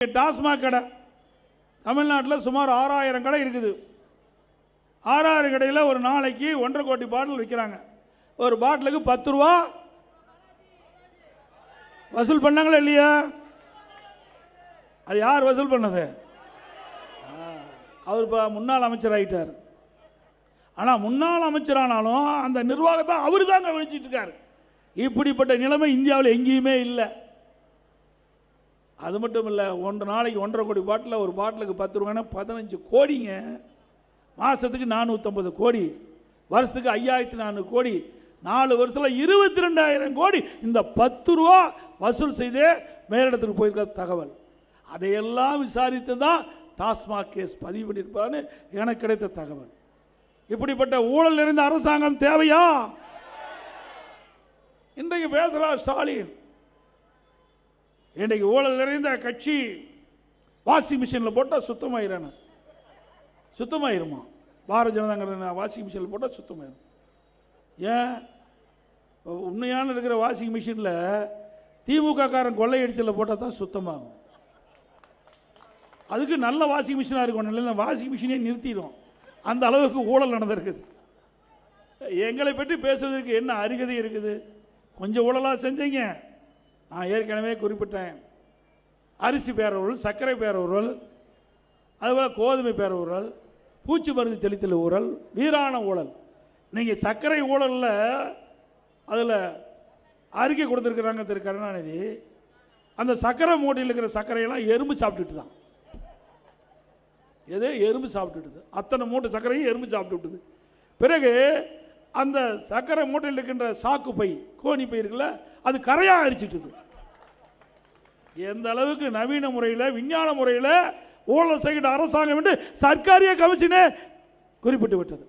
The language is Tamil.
டாஸ்மாக் கடை தமிழ்நாட்டில் சுமார் 6000 கடை இருக்குது. 6000 கடையில் ஒரு நாளைக்கு 1.5 கோடி பாட்டில் விற்கிறாங்க. ஒரு பாட்டிலுக்கு 10 ரூபா வசூல் பண்ணாங்களா இல்லையா? அது யார் வசூல் பண்ணது? அவர் இப்போ முன்னாள் அமைச்சர் ஆகிட்டார். ஆனால் முன்னாள் அமைச்சரானாலும் அந்த நிர்வாகத்தை அவரு தான் கவனிச்சிட்டு இருக்காரு. இப்படிப்பட்ட நிலைமை இந்தியாவில் எங்கேயுமே இல்லை. அது மட்டும் இல்லை, நாளைக்கு 1.5 கோடி பாட்டில் ஒரு பாட்டிலுக்கு 10 ரூபாய்னா 15 கோடிங்க. மாதத்துக்கு 450 கோடி, வருஷத்துக்கு 5400 கோடி, 4 வருஷத்தில் 22,000 கோடி இந்த 10 ரூபா வசூல் செய்தே மேலிடத்துக்கு போயிருக்கிற தகவல். அதையெல்லாம் விசாரித்து தான் டாஸ்மாக் கேஸ் பதிவு பண்ணியிருப்பான்னு எனக்கு கிடைத்த தகவல். இப்படிப்பட்ட ஊழல் நிறைந்த அரசாங்கம் தேவையா? இன்றைக்கு பேசுகிறார் ஸ்டாலின். இன்றைக்கு ஊழல் நிறைந்த கட்சி வாஷிங் மிஷினில் போட்டால் சுத்தமாயிரான சுத்தமாயிருமா? பாரதிய ஜனதா வாஷிங் மிஷினில் போட்டால் சுத்தமாயிரும். ஏன்? உண்மையான இருக்கிற வாஷிங் மிஷினில் திமுக காரன் கொள்ளையடிச்சலில் போட்டால் தான் சுத்தமாகும். அதுக்கு நல்ல வாஷிங் மிஷினாக இருக்கும். நல்ல வாஷிங் மிஷினே நிறுத்திடும். அந்த அளவுக்கு ஊழல் நடந்திருக்குது. எங்களை பற்றி பேசுவதற்கு என்ன அருகதை இருக்குது? கொஞ்சம் ஊழலாக செஞ்சீங்க. நான் ஏற்கனவே குறிப்பிட்டேன். அரிசி பேரூரல், சர்க்கரை பேரூரல், அதுபோல் கோதுமை பேரூரல், பூச்சி மருந்து தெளித்தல் ஊழல், வீரான ஊழல். நீங்கள் சர்க்கரை ஊழலில் அதில் அறிக்கை கொடுத்துருக்குறாங்க திரு கருணாநிதி. அந்த சர்க்கரை மூட்டையில் இருக்கிற சர்க்கரையெல்லாம் எறும்பு சாப்பிட்டுட்டு தான். எது? எறும்பு சாப்பிட்டுட்டுது. அத்தனை மூட்டை சர்க்கரையும் எறும்பு சாப்பிட்டுட்டுது. பிறகு அந்த சர்க்கரை மூட்டையில் இருக்கின்ற சாக்கு பை, கோணி பை இருக்குல்ல, அது கரையாக அரிச்சிட்டுது. எந்த அளவுக்கு நவீன முறையில், விஞ்ஞான முறையில் ஊழல் செய்கின்ற அரசாங்கம் என்று சர்க்காரிய கமிஷனே குறிப்பிட்டு விட்டது.